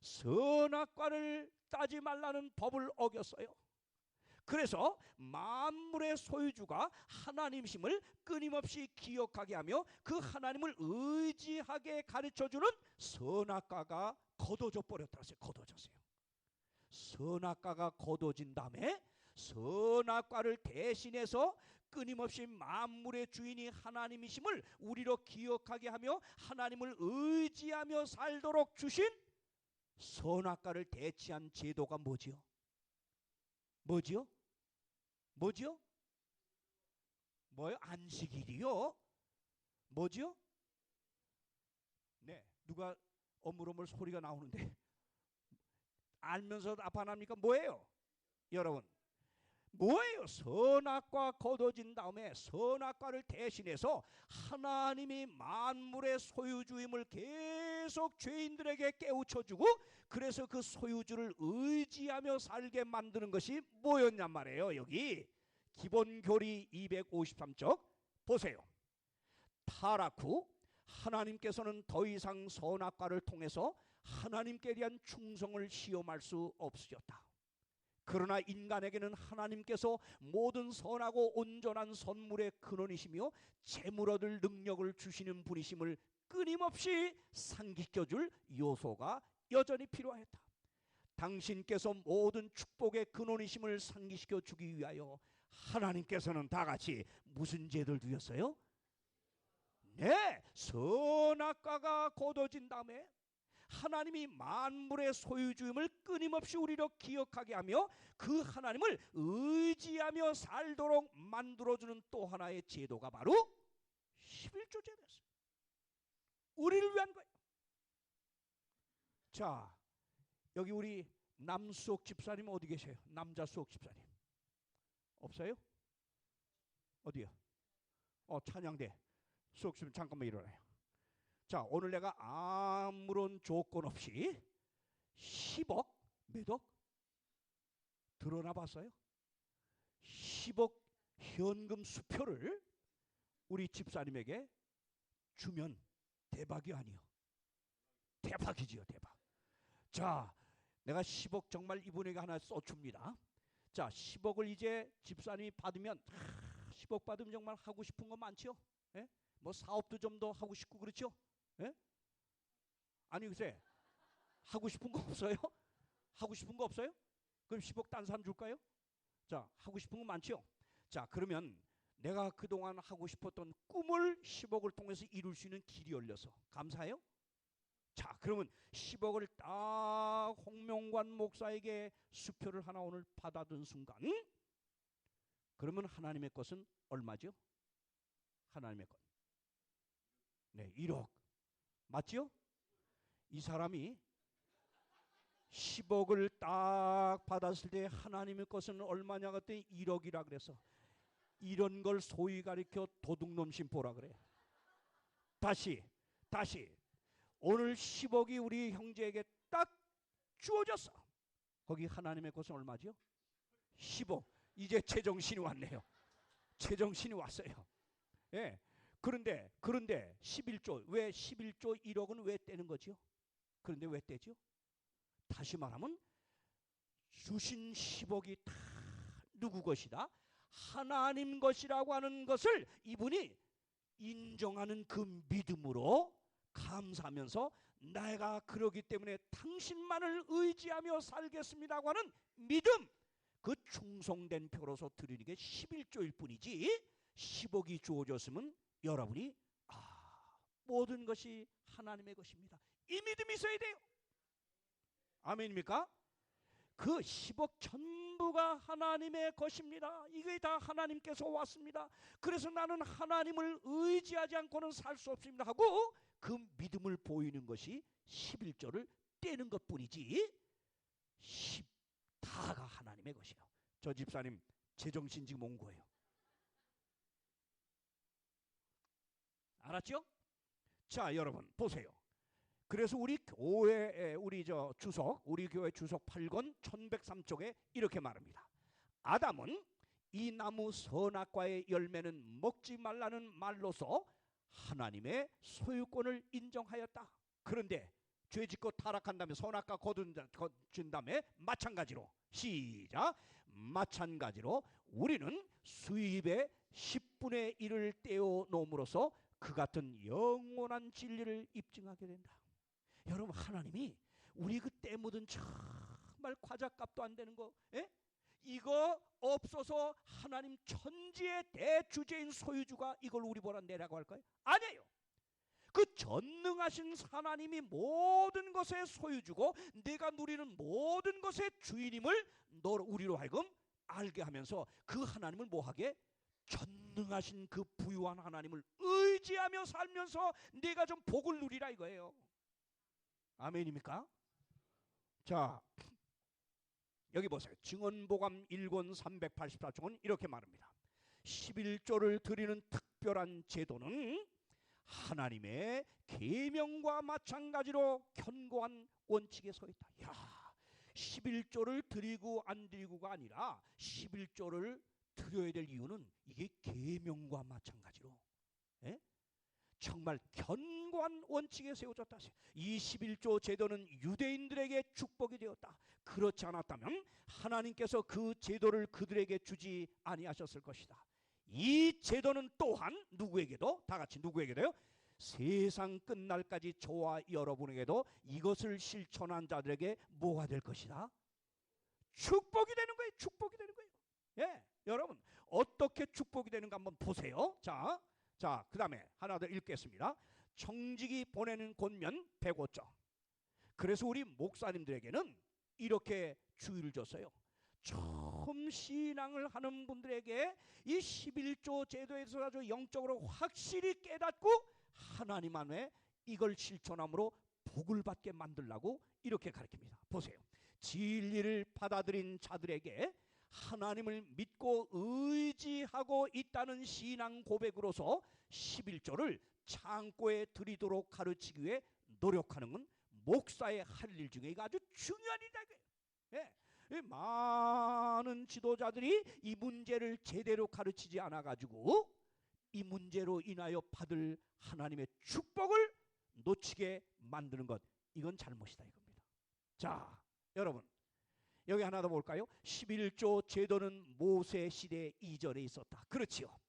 선악과를 따지 말라는 법을 어겼어요. 그래서 만물의 소유주가 하나님심을 끊임없이 기억하게 하며 그 하나님을 의지하게 가르쳐주는 선악과가 거둬져 버렸다고요. 거둬졌어요. 선악과가 거둬진 다음에 선악과를 대신해서 끊임없이 만물의 주인이 하나님이심을 우리로 기억하게 하며 하나님을 의지하며 살도록 주신 선악과를 대체한 제도가 뭐지요? 뭐지요? 뭐요? 안식일이요? 뭐지요? 네, 누가 어물어물 소리가 나오는데 알면서 답안합니까? 뭐예요? 여러분, 뭐예요? 선악과 거둬진 다음에 선악과를 대신해서 하나님이 만물의 소유주임을 계속 죄인들에게 깨우쳐주고 그래서 그 소유주를 의지하며 살게 만드는 것이 뭐였냔 말이에요. 여기 기본교리 253쪽 보세요. 타락 후 하나님께서는 더 이상 선악과를 통해서 하나님께 대한 충성을 시험할 수 없으셨다. 그러나 인간에게는 하나님께서 모든 선하고 온전한 선물의 근원이시며 재물 얻을 능력을 주시는 분이심을 끊임없이 상기시켜줄 요소가 여전히 필요하였다. 당신께서 모든 축복의 근원이심을 상기시켜 주기 위하여 하나님께서는 다 같이 무슨 죄를 두셨어요? 네, 선악과가 거둬진 다음에 하나님이 만물의 소유주임을 끊임없이 우리로 기억하게 하며 그 하나님을 의지하며 살도록 만들어주는 또 하나의 제도가 바로 11조 제도였어요. 우리를 위한 거예요. 자, 여기 우리 남수옥 집사님 어디 계세요? 남자 수옥 집사님 없어요? 어디요? 찬양대 수옥 집사님 잠깐만 일어나요. 자, 오늘 내가 아무런 조건 없이 10억 몇 억 드러나 봤어요. 10억 현금 수표를 우리 집사님에게 주면 대박이 아니요. 대박이지요, 대박. 자, 내가 10억 정말 이분에게 하나 써줍니다. 자, 10억을 이제 집사님이 받으면 10억 받으면 정말 하고 싶은 거 많죠? 예? 뭐 사업도 좀 더 하고 싶고 그렇죠? 예? 아니 글쎄 하고 싶은 거 없어요? 하고 싶은 거 없어요? 그럼 10억 딴 사람 줄까요? 자, 하고 싶은 거 많죠? 자, 그러면 내가 그동안 하고 싶었던 꿈을 10억을 통해서 이룰 수 있는 길이 열려서 감사해요? 자, 그러면 10억을 딱 홍명관 목사에게 수표를 하나 오늘 받아든 순간 그러면 하나님의 것은 얼마죠? 하나님의 것. 네, 1억. 맞지요? 이 사람이 10억을 딱 받았을 때 하나님의 것은 얼마냐 그랬더니 1억이라 그래서 이런 걸 소위 가리켜 도둑놈 심보라 그래. 다시 오늘 10억이 우리 형제에게 딱 주어졌어. 거기 하나님의 것은 얼마죠? 10억. 이제 제정신이 왔네요. 제정신이 왔어요. 예. 그런데 11조 왜 11조 1억은 왜 떼는 거죠? 그런데 왜 떼죠? 다시 말하면 주신 10억이 다 누구 것이다? 하나님 것이라고 하는 것을 이분이 인정하는 그 믿음으로 감사하면서 내가 그러기 때문에 당신만을 의지하며 살겠습니다고 하는 믿음, 그 충성된 표로서 드리는 게 11조일 뿐이지 10억이 주어졌으면 여러분이 모든 것이 하나님의 것입니다. 이 믿음이 있어야 돼요. 아멘입니까? 그 10억 전부가 하나님의 것입니다. 이게 다 하나님께서 왔습니다. 그래서 나는 하나님을 의지하지 않고는 살 수 없습니다 하고 그 믿음을 보이는 것이 11조를 떼는 것뿐이지 다가 하나님의 것이에요. 저 집사님 제정신 지금 온 거예요. 알았죠? 자, 여러분 보세요. 그래서 우리 교회 우리 교회 주석 8권 1103쪽에 이렇게 말합니다. 아담은 이 나무 선악과의 열매는 먹지 말라는 말로서 하나님의 소유권을 인정하였다. 그런데 죄짓고 타락한 다음에 선악과 거둔 다음에 마찬가지로 시작. 마찬가지로 우리는 수입의 10분의 1을 떼어 놓음으로써 그 같은 영원한 진리를 입증하게 된다. 여러분, 하나님이 우리 그 때 묻은 정말 과자값도 안 되는 거, 이거 없어서 하나님 천지의 대주제인 소유주가 이걸 우리 보라 내라고 할까요? 아니에요. 그 전능하신 하나님이 모든 것의 소유주고 내가 누리는 모든 것의 주인임을 우리로 하여금 알게 하면서 그 하나님을 뭐하게? 전능하신 그 부유한 하나님을 의지하며 살면서 내가 좀 복을 누리라 이거예요. 아멘입니까? 자, 여기 보세요. 증언보감 1권 384쪽은 이렇게 말합니다. 11조를 드리는 특별한 제도는 하나님의 계명과 마찬가지로 견고한 원칙에 서 있다. 야, 11조를 드리고 안 드리고가 아니라 11조를 드려야 될 이유는 이게 계명과 마찬가지로 정말 견고한 원칙에 세워졌다. 이 11조 제도는 유대인들에게 축복이 되었다. 그렇지 않았다면 하나님께서 그 제도를 그들에게 주지 아니하셨을 것이다. 이 제도는 또한 누구에게도, 다 같이 누구에게도요? 세상 끝날까지 저와 여러분에게도 이것을 실천한 자들에게 뭐가 될 것이다? 축복이 되는 거예요. 축복이 되는 거예요. 예, 여러분 어떻게 축복이 되는가 한번 보세요. 자, 그 다음에 하나 더 읽겠습니다. 청지기 보내는 권면 105조. 그래서 우리 목사님들에게는 이렇게 주의를 줬어요. 처음 신앙을 하는 분들에게 이 11조 제도에서 아주 영적으로 확실히 깨닫고 하나님 안에 이걸 실천함으로 복을 받게 만들라고 이렇게 가르칩니다. 보세요. 진리를 받아들인 자들에게 하나님을 믿고 의지하고 있다는 신앙 고백으로서 11조를 창고에 드리도록 가르치기 위해 노력하는 건 목사의 할 일 중에 이거 아주 중요한 일이다. 많은 지도자들이 이 문제를 제대로 가르치지 않아가지고 이 문제로 인하여 받을 하나님의 축복을 놓치게 만드는 것, 이건 잘못이다 이겁니다. 자, 여러분 여기 하나 더 볼까요? 11조 제도는 모세 시대 이전에 있었다. 그렇지요.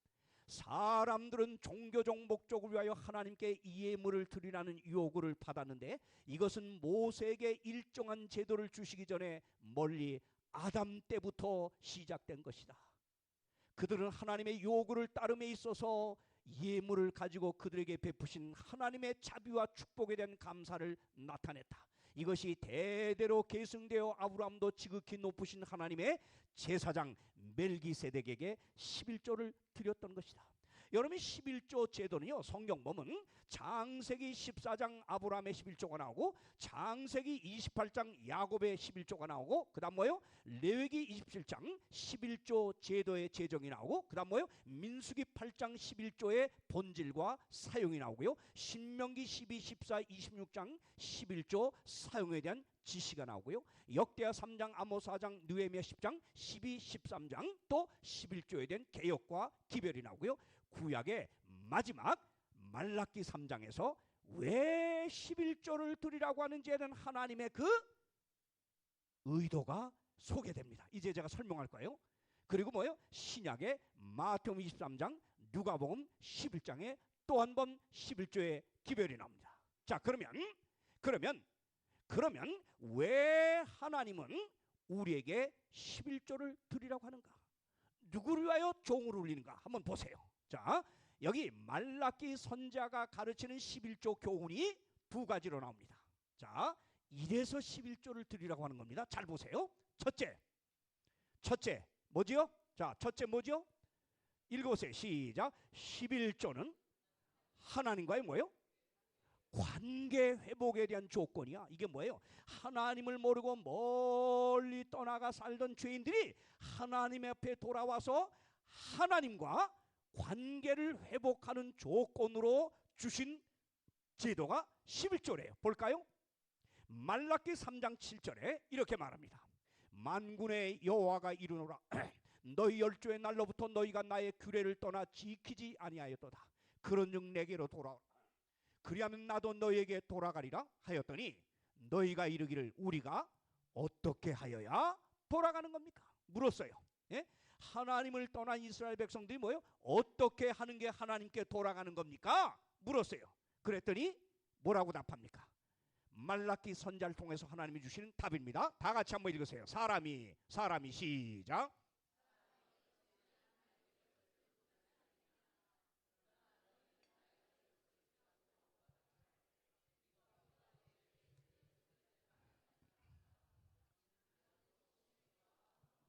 사람들은 종교적 목적을 위하여 하나님께 예물을 드리라는 요구를 받았는데 이것은 모세에게 일정한 제도를 주시기 전에 멀리 아담 때부터 시작된 것이다. 그들은 하나님의 요구를 따름에 있어서 예물을 가지고 그들에게 베푸신 하나님의 자비와 축복에 대한 감사를 나타냈다. 이것이 대대로 계승되어 아브라함도 지극히 높으신 하나님의 제사장 멜기세덱에게 11조를 드렸던 것이다. 여러분 11조 제도는요, 성경 보면 창세기 14장 아브라함의 11조가 나오고 창세기 28장 야곱의 11조가 나오고 그 다음 뭐예요? 레위기 27장 11조 제도의 제정이 나오고 그 다음 뭐예요? 민수기 8장 11조의 본질과 사용이 나오고요. 신명기 12, 14, 26장 11조 사용에 대한 지시가 나오고요. 역대하 3장, 아모스 4장, 느헤미야 10장, 12, 13장 또 11조에 대한 개혁과 기별이 나오고요. 구약의 마지막 말라기 3장에서 왜 11조를 드리라고 하는지에 대한 하나님의 그 의도가 소개됩니다. 이제 제가 설명할 거예요. 그리고 뭐예요? 신약의 마태복음 23장, 누가복음 11장에 또 한 번 11조의 기별이 나옵니다. 자, 그러면 왜 하나님은 우리에게 11조를 드리라고 하는가? 누구를 위하여 종을 울리는가? 한번 보세요. 자, 여기 말라기 선지자가 가르치는 11조 교훈이 두 가지로 나옵니다. 자, 이래서 11조를 드리라고 하는 겁니다. 잘 보세요. 첫째 뭐지요? 자, 첫째 뭐죠? 읽어보세요. 시작. 11조는 하나님과의 뭐예요? 관계 회복에 대한 조건이야. 이게 뭐예요? 하나님을 모르고 멀리 떠나가 살던 죄인들이 하나님 앞에 돌아와서 하나님과 관계를 회복하는 조건으로 주신 제도가 11조래요. 볼까요? 말라기 3장 7절에 이렇게 말합니다. 만군의 여호와가 이르노라 너희 열조의 날로부터 너희가 나의 규례를 떠나 지키지 아니하였도다. 그런즉 내게로 돌아오라. 그리하면 나도 너희에게 돌아가리라 하였더니 너희가 이르기를 우리가 어떻게 하여야 돌아가는 겁니까? 물었어요. 예? 하나님을 떠난 이스라엘 백성들이 뭐예요? 어떻게 하는 게 하나님께 돌아가는 겁니까? 물었어요. 그랬더니 뭐라고 답합니까? 말라기 선자를 통해서 하나님이 주시는 답입니다. 다 같이 한번 읽으세요. 사람이 시작.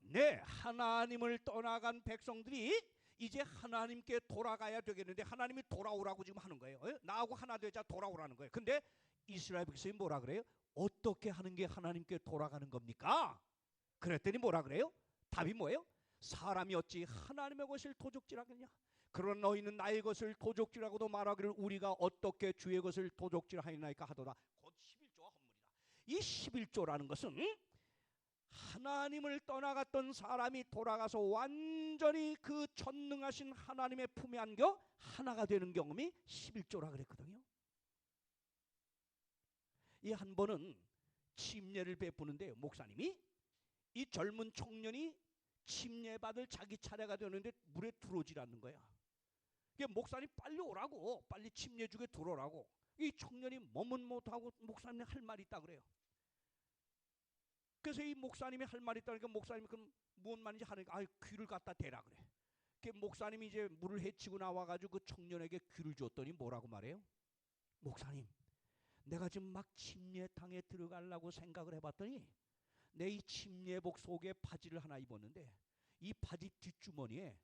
네, 하나님을 떠나간 백성들이 이제 하나님께 돌아가야 되겠는데 하나님이 돌아오라고 지금 하는 거예요. 나하고 하나 되자 돌아오라는 거예요. 근데 이스라엘 백성이 뭐라 그래요? 어떻게 하는 게 하나님께 돌아가는 겁니까? 그랬더니 뭐라 그래요? 답이 뭐예요? 사람이 어찌 하나님의 것을 도적질하겠냐? 그러나 너희는 나의 것을 도적질하고도 말하기를 우리가 어떻게 주의 것을 도적질하였나이까 하도다. 곧 11조와 헌물이다. 이 11조라는 것은 하나님을 떠나갔던 사람이 돌아가서 완전히 그 전능하신 하나님의 품에 안겨 하나가 되는 경험이 11조라 그랬거든요. 이 한 번은 침례를 베푸는데 목사님이 이 젊은 청년이 침례받을 자기 차례가 되는데 물에 들어오질 않는 거야. 목사님 빨리 오라고, 빨리 침례 주게 들어오라고. 이 청년이 머뭇 못하고 목사님 할 말이 있다 그래요. 그래서 이 목사님이 할 말이 있다니까 목사님이 그럼 무슨 말인지 하니까 귀를 갖다 대라 그래. 목사님이 이제 물을 헤치고 나와가지고 그 청년에게 귀를 줬더니 뭐라고 말해요? 목사님, 내가 지금 막 침례탕에 들어가려고 생각을 해봤더니 내 이 침례복 속에 바지를 하나 입었는데 이 바지 뒷주머니에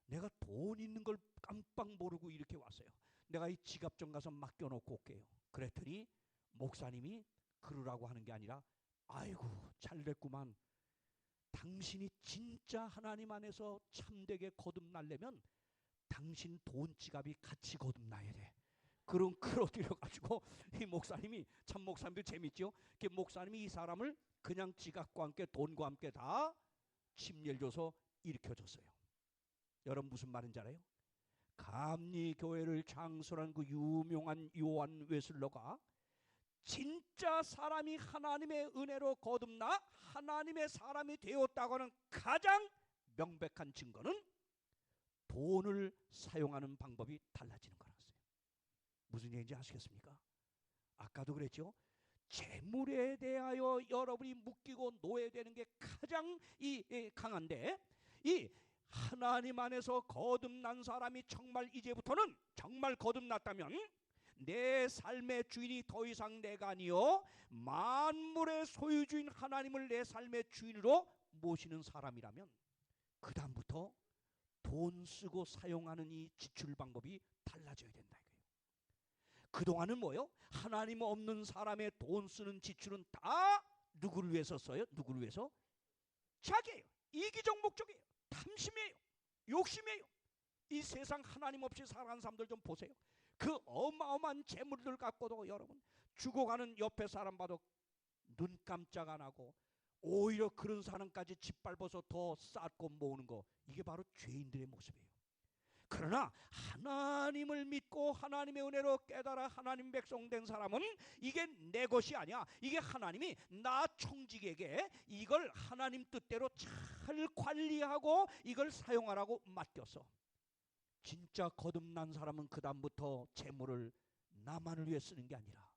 내가 돈 있는 걸 깜빡 모르고 이렇게 왔어요. 내가 이 지갑 좀 가서 맡겨놓고 올게요. 그랬더니 목사님이 그러라고 하는 게 아니라 아이고 잘됐구만. 당신이 진짜 하나님 안에서 참되게 거듭나려면 당신 돈 지갑이 같이 거듭나야 돼. 그런 끌어들여가지고 이 목사님이 참 목사님들 재밌죠. 목사님이 이 사람을 그냥 지갑과 함께 돈과 함께 다 침례를 줘서 일으켜줬어요. 여러분 무슨 말인지 알아요? 감리교회를 창설한 그 유명한 요한 웨슬러가 진짜 사람이 하나님의 은혜로 거듭나 하나님의 사람이 되었다고 하는 가장 명백한 증거는 돈을 사용하는 방법이 달라지는 거라어요. 무슨 얘기인지 아시겠습니까? 아까도 그랬죠. 재물에 대하여 여러분이 묶이고 노예되는 게 가장 강한데 이 하나님 안에서 거듭난 사람이 정말 이제부터는 정말 거듭났다면 내 삶의 주인이 더 이상 내가 아니요 만물의 소유주인 하나님을 내 삶의 주인으로 모시는 사람이라면 그 다음부터 돈 쓰고 사용하는 이 지출 방법이 달라져야 된다 이거예요. 그동안은 뭐요? 하나님 없는 사람의 돈 쓰는 지출은 다 누구를 위해서 써요? 누구를 위해서? 자기예요. 이기적 목적이에요. 탐심이에요. 욕심이에요. 이 세상 하나님 없이 살아가는 사람들 좀 보세요. 그 어마어마한 재물들 갖고도 여러분 죽어가는 옆에 사람 봐도 눈 깜짝 안 하고 오히려 그런 사람까지 짓밟아서 더 쌓고 모으는 거, 이게 바로 죄인들의 모습이에요. 그러나 하나님을 믿고 하나님의 은혜로 깨달아 하나님 백성 된 사람은 이게 내 것이 아니야. 이게 하나님이 나 청직에게 이걸 하나님 뜻대로 잘 관리하고 이걸 사용하라고 맡겼어. 진짜 거듭난 사람은 그 다음부터 재물을 나만을 위해 쓰는 게 아니라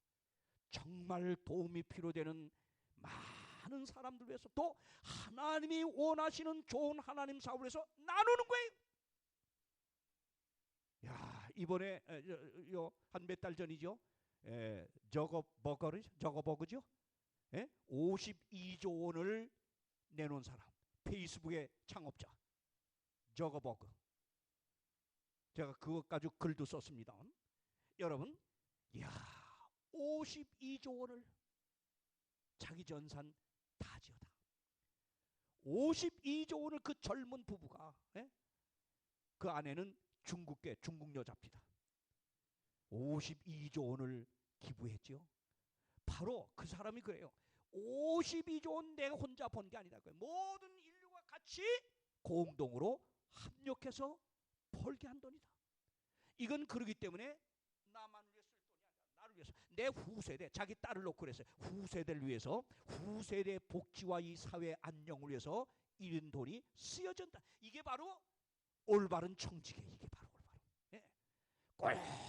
정말 도움이 필요되는 많은 사람들 위해서, 또 하나님이 원하시는 좋은 하나님 사업을 해서 나누는 거예요. 야, 이번에 한 몇 달 전이죠. 저거버그죠. 52조 원을 내놓은 사람, 페이스북의 창업자 저거버그. 제가 그것 가지고 글도 썼습니다. 여러분, 야, 52조 원을 자기 전산 다 지어다. 52조 원을 그 젊은 부부가, 예? 그 아내는 중국계 중국 여자입니다. 52조 원을 기부했죠. 바로 그 사람이 그래요. 52조 원 내가 혼자 번 게 아니다. 모든 인류가 같이 공동으로 합력해서 벌게 한 돈이다. 이건 그러기 때문에 나만 위해 쓸 돈이 아니라 나를 위해서, 내 후세대, 자기 딸을 놓고 그랬어요. 후세대를 위해서, 후세대 복지와 이 사회 안녕을 위해서 이런 돈이 쓰여진다. 이게 바로 올바른 정치계. 이게 바로 올바른. 예.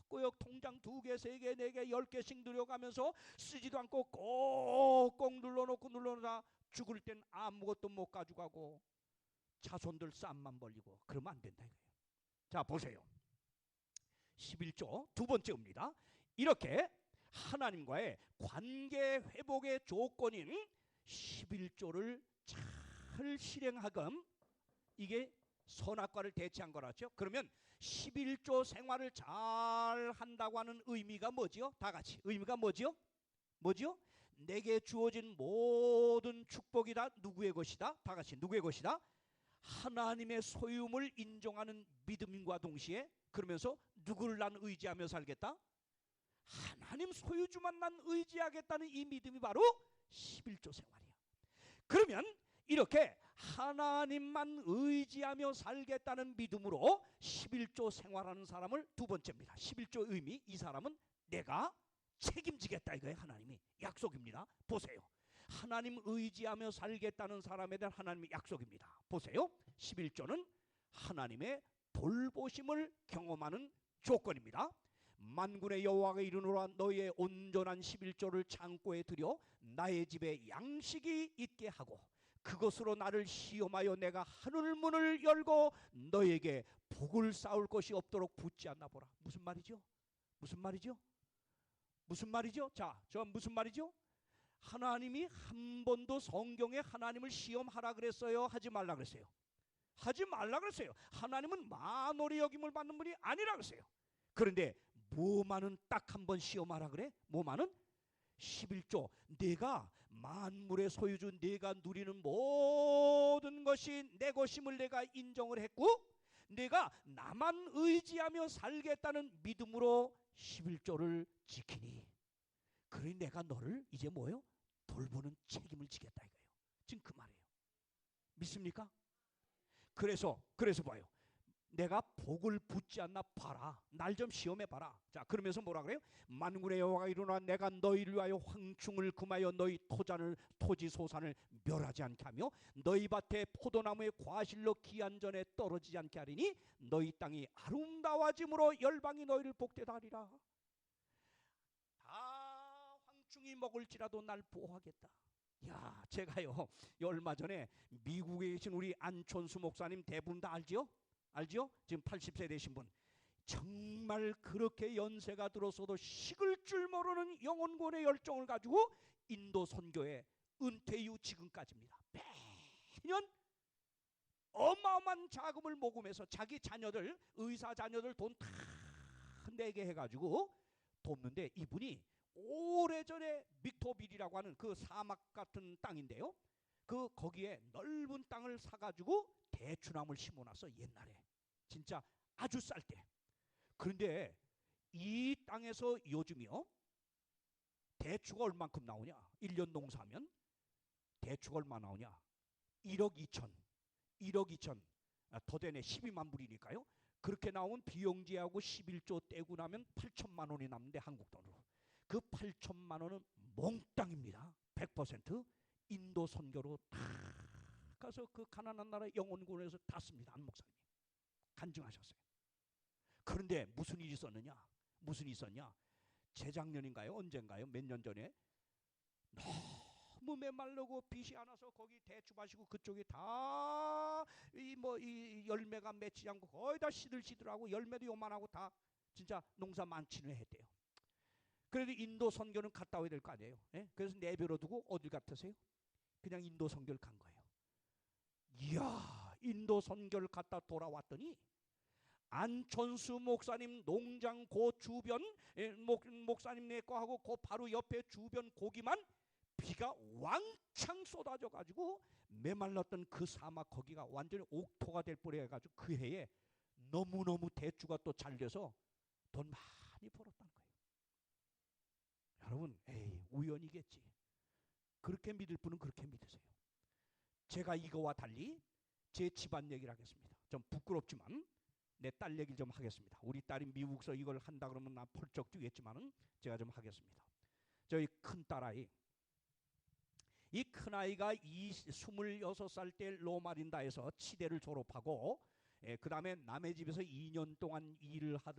꾸역 통장 2개, 3개, 4개, 10개씩 들여가면서 쓰지도 않고 꼭꼭 눌러놓고 눌러놓다 죽을 땐 아무것도 못 가져가고 자손들 쌈만 벌리고 그러면 안 된다 이거예요. 자, 보세요. 11조 두 번째입니다. 이렇게 하나님과의 관계 회복의 조건인 11조를 잘 실행하금, 이게 선악과를 대체한 거라죠. 그러면 11조 생활을 잘 한다고 하는 의미가 뭐지요? 다 같이 의미가 뭐지요? 뭐지요? 내게 주어진 모든 축복이 다 누구의 것이다? 다 같이 누구의 것이다? 하나님의 소유임을 인정하는 믿음과 동시에, 그러면서 누구를 난 의지하며 살겠다? 하나님 소유주만 난 의지하겠다는 이 믿음이 바로 11조 생활이야. 그러면 이렇게 하나님만 의지하며 살겠다는 믿음으로 11조 생활하는 사람을 두 번째입니다. 11조 의미, 이 사람은 내가 책임지겠다 이거예요. 하나님이 약속입니다. 보세요. 하나님 의지하며 살겠다는 사람에 대한 하나님의 약속입니다. 보세요. 11조는 하나님의 돌보심을 경험하는 조건입니다. 만군의 여호와가 이르노라, 너희의 온전한 11조를 창고에 들여 나의 집에 양식이 있게 하고 그것으로 나를 시험하여 내가 하늘 문을 열고 너에게 복을 쌓을 것이 없도록 붙지 않나 보라. 무슨 말이죠? 무슨 말이죠? 무슨 말이죠? 자, 저 무슨 말이죠? 하나님이 한 번도 성경에 하나님을 시험하라 그랬어요? 하지 말라 그랬어요? 하지 말라 그랬어요. 하나님은 만오리 여김을 받는 분이 아니라 그랬어요. 그런데 뭐만은 딱 한 번 시험하라 그래? 뭐만은? 11조. 내가 만물의 소유주, 내가 누리는 모든 것이 내 것임을 내가 인정을 했고, 내가 나만 의지하며 살겠다는 믿음으로 11조를 지키니, 그러니 내가 너를 이제 뭐예요? 돌보는 책임을 지겠다 이거예요. 지금 그 말이에요. 믿습니까? 그래서 봐요. 내가 복을 붙지 않나 봐라. 날 좀 시험해 봐라. 자, 그러면서 뭐라 그래요? 만군의 여호와가 이르노라, 내가 너희를 위하여 황충을 금하여 너희 토지 소산을 멸하지 않게 하며 너희 밭에 포도나무의 과실로 기한전에 떨어지지 않게 하리니 너희 땅이 아름다워짐으로 열방이 너희를 복되다 하리라. 다 황충이 먹을지라도 날 보호하겠다. 야, 제가요 얼마 전에 미국에 계신 우리 안촌수 목사님 대부분 다 알지요? 알죠? 지금 80세 되신 분, 정말 그렇게 연세가 들어서도 식을 줄 모르는 영혼권의 열정을 가지고 인도 선교에 은퇴 이후 지금까지입니다. 매년 어마어마한 자금을 모금해서 자기 자녀들, 의사 자녀들 돈 다 내게 해가지고 돕는데, 이분이 오래전에 믹토빌이라고 하는 그 사막 같은 땅인데요, 그 거기에 넓은 땅을 사가지고 대추나무를 심어놨어. 옛날에 진짜 아주 쌀 때. 그런데 이 땅에서 요즘이요 대추가 얼만큼 나오냐? 1년 농사하면 대추가 얼마 나오냐? 1억 2천. 더 되네. 12만 불이니까요. 그렇게 나온 비용제하고 11조 떼고 나면 8천만 원이 남는데, 한국 돈으로 그 8천만 원은 몽땅입니다. 100% 인도 선교로 다 가서 그 가난한 나라 영혼군에서 다 씁니다. 안 목사님이 간증하셨어요. 그런데 무슨 일이 있었느냐? 무슨 일이 있었냐? 재작년인가요? 언젠가요? 몇 년 전에 너무 메말르고 빛이 안 와서 거기 대추 마시고 그쪽이 다 이 열매가 맺히지 않고 거의 다 시들시들하고 열매도 요만하고 다 진짜 농사 많지는 했대요. 그래도 인도 선교는 갔다 와야 될 거 아니에요. 예? 그래서 내버려 두고 어딜 같으세요? 그냥 인도 선교를 간 거예요. 이야, 인도 선교를 갔다 돌아왔더니 안천수 목사님 농장 그 주변 목사님네 거하고 그 바로 옆에 주변 고기만 비가 왕창 쏟아져 가지고 메말랐던 그 사막 거기가 완전히 옥토가 될 뻔해 가지고 그 해에 너무너무 대추가 또 잘 돼서 돈 많이 벌었다는 거예요. 여러분, 에이, 우연이겠지. 그렇게 믿을 분은 그렇게 믿으세요. 제가 이거와 달리 제 집안 얘기를 하겠습니다. 좀 부끄럽지만 내 딸 얘기를 좀 하겠습니다. 우리 딸이 미국에서 이걸 한다 그러면 나 펄쩍 뛰겠지만은 제가 좀 하겠습니다. 저희 큰 딸아이, 이 큰아이가 26살 때 로마린다에서 치대를 졸업하고 그 다음에 남의 집에서 2년 동안 일을 하던